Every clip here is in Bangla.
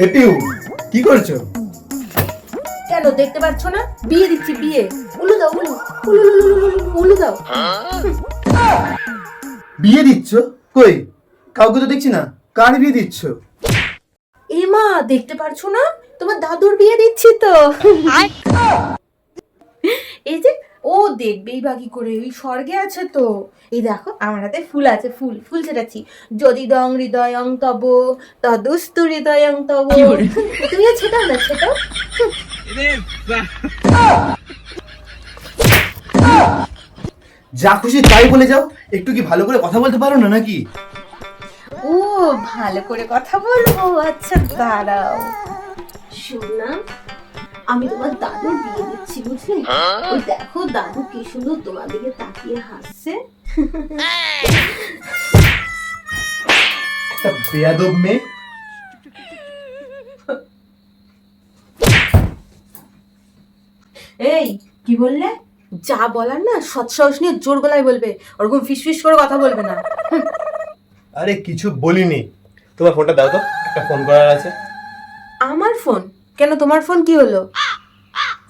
এপিউ কি করছো? কেন দেখতে পাচ্ছ না? বিয়ে দিচ্ছি, বিয়ে। উলু দাও, উলু উলু উলু উলু, উলু, উলু দাও। বিয়ে দিচ্ছ? কই কাউকে তো দেখছি না, কার বিয়ে দিচ্ছ? এ মা, দেখতে পারছো না? তোমার দাদুর বিয়ে দিচ্ছি তো। এই যে, ও দেখবেই বাকি করে, ওই স্বর্গে আছে তো। এই দেখো আমার হাতে ফুল আছে, ফুল ফুল ছেটাচ্ছি। যদি দং হৃদয়ং তব তদুস্তু হৃদয়ং তব। তুমি আর ছেটাও না, ছেটাও। যা খুশি তাই বলে যাও, একটু কি ভালো করে কথা বলতে পারো না নাকি? ও, ভালো করে কথা বলবো, আচ্ছা দাঁড়াও। শোনা, আমি তোমার দাদুর বিয়ে দিচ্ছি, বুঝলে? ওই দেখো দাদু কি সুন্দর তোমার দিকে তাকিয়ে হাসছে। একটা বেয়াদব মেয়ে। এই, কি বললে? যা বলার না সৎ সাহস নিয়ে জোর গলায় বলবে, ওরকম ফিসফিস করে কথা বলবে না। আরে কিছু বলিনি। তোমার ফোনটা দাও তো, একটা ফোন করার আছে। আমার ফোন? কেন, তোমার ফোন কি হলো?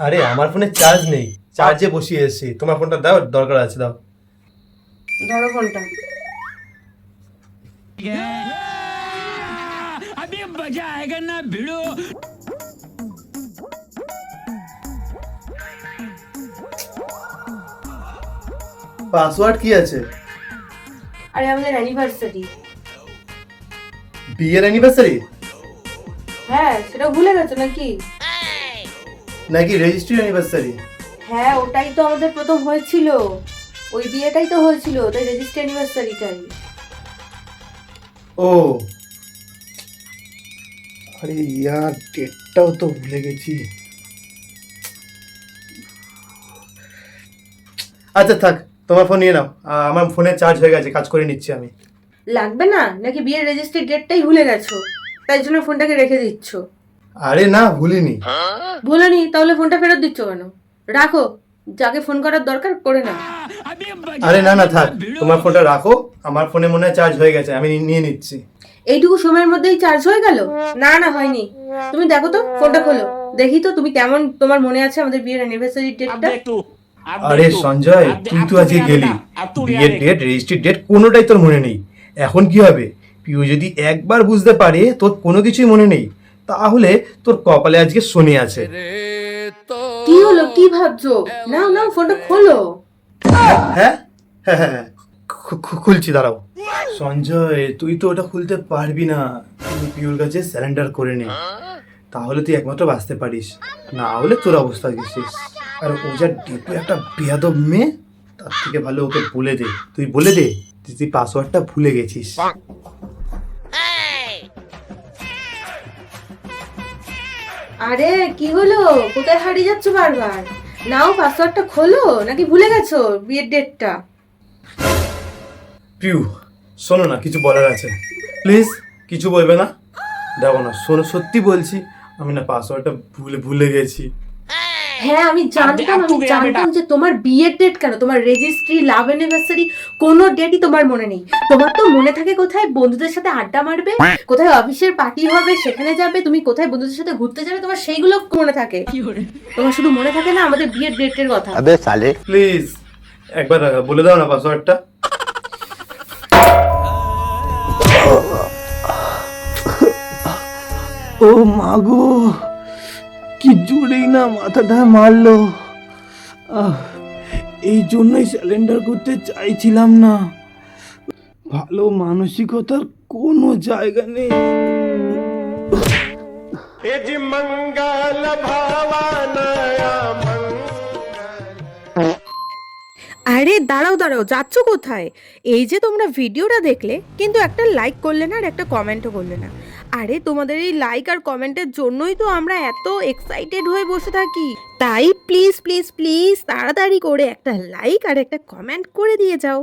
আরে আমার ফোনে চার্জ নেই, চার্জে বসিয়ে এসেছি। তোমার ফোনটা দাও, দরকার আছে, দাও। ধরো ফোনটা। अभी मजा आएगा ना भिड़ो। পাসওয়ার্ড কি আছে? আরে আমাদের অ্যানিভার্সারি। বিয়ের অ্যানিভার্সারি হ্যাঁ, সেটা ভুলে গেছো নাকি? নাকি রেজিস্ট্রি অ্যানিভার্সারি? হ্যাঁ, ওটাই তো আমাদের প্রথম হয়েছিল। ওই বিয়েটাই তো হয়েছিল, তাই রেজিস্ট্রি অ্যানিভার্সারিটাই। ও আরে ইয়ার, ডেটটাও তো ভুলে গেছি। আচ্ছা থাক, তোমার ফোন নিয়ে নাও। আমার ফোনে চার্জ হয়ে গেছে, কাজ করে নিচ্ছি আমি। লাগবে না নাকি? বিয়ের রেজিস্ট্রি ডেটটাই ভুলে গেছো, তাই জন্য ফোনটাকে রেখে দিচ্ছ? আরে না, ভুলিনি। ভুলোনি? তাহলে ফোনটা ফেরত দিচ্ছ কেন? রাখো, যাকে ফোন করার দরকার করে না। अभी আরে না না থাক, তোমার ফোনটা রাখো। আমার ফোনে মনে হয় চার্জ হয়ে গেছে, আমি নিয়ে নিচ্ছি। এইটুকু সময়ের মধ্যেই চার্জ হয়ে গেল? না না, হয়নি। তুমি দেখো তো, ফোনটা খোলো, দেখি তো তুমি কেমন, তোমার মনে আছে আমাদের বিয়ের অ্যানিভার্সারি ডেটটা? আরে সঞ্জয়, তুই তো আজকে গেলি, বিয়ের ডেট রেজিস্ট্রি ডেট কোনোটাই তোর মনে নেই। এখন কি হবে? পিউ যদি একবার বুঝতে পারে তোর কোনো কিছুই মনে নেই, তাহলে তোর কপালে আজকে শনি আছে। কি হলো, কি ভাবছো? নাও নাও, ফোনটা খোলো। হ্যাঁ হ্যাঁ হ্যাঁ হ্যাঁ, খুলছি, দাঁড়াও। সঞ্জয়, তুই তো ওটা খুলতে পারবি না। তুই পিউর কাছে স্যারেন্ডার করে নে, তাহলে তুই একমাত্র বাঁচতে পারিস। না হলে তোর অবস্থা গেছিস। আর ও যা ডিপু একটা বেয়াদব মেয়ে, তার থেকে ভালো ওকে বলে দে, তুই বলে দে তুই পাসওয়ার্ডটা ভুলে গেছিস। আরে কি হলো, কোথায় হারিয়ে যাচ্ছ বারবার? নাও, পাসওয়ার্ডটা খোলো, নাকি ভুলে গেছো বিয়ের ডেটটা? পিউ শোনো না, কিছু বলার আছে, প্লিজ। কিছু বলবে না? দেখো না, শোনো, সত্যি বলছি, আমি না পাসওয়ার্ডটা ভুলে গেছি। হ্যাঁ, আমি জানতাম যে তোমার বিয়ের ডেট কেন, তোমার রেজিস্ট্রি, লাভ অ্যানিভার্সারি, কোনো ডেটই তোমার মনে নেই। তোমার তো মনে থাকে কোথায় বন্ধুদের সাথে আড্ডা মারবে, কোথায় অফিসের পার্টি হবে সেখানে যাবে, তুমি কোথায় বন্ধুদের সাথে ঘুরতে যাবে, তোমার সেইগুলো মনে থাকে। তোমার শুধু মনে থাকে না আমাদের বিয়ের ডেটের কথা। প্লিজ একবার বলে দাও না পাসওয়ার্ডটা। ও মাগো, কি জোরেই না মাথাটা মারলো। এই জন্যই স্যালেন্ডার করতে চাইছিলাম না। ভালো মানসিকতার কোনো জায়গা নেই। আরে দাঁড়াও দাঁড়াও, যাচ্ছ কোথায়? এই যে তোমরা ভিডিওটা দেখলে, কিন্তু একটা লাইক করলে না আর একটা কমেন্টও করলে না। আরে তোমাদের এই লাইক আর কমেন্টের জন্যই তো আমরা এত এক্সাইটেড হয়ে বসে থাকি। তাই প্লিজ প্লিজ প্লিজ তাড়াতাড়ি করে একটা লাইক আর একটা কমেন্ট করে দিয়ে যাও।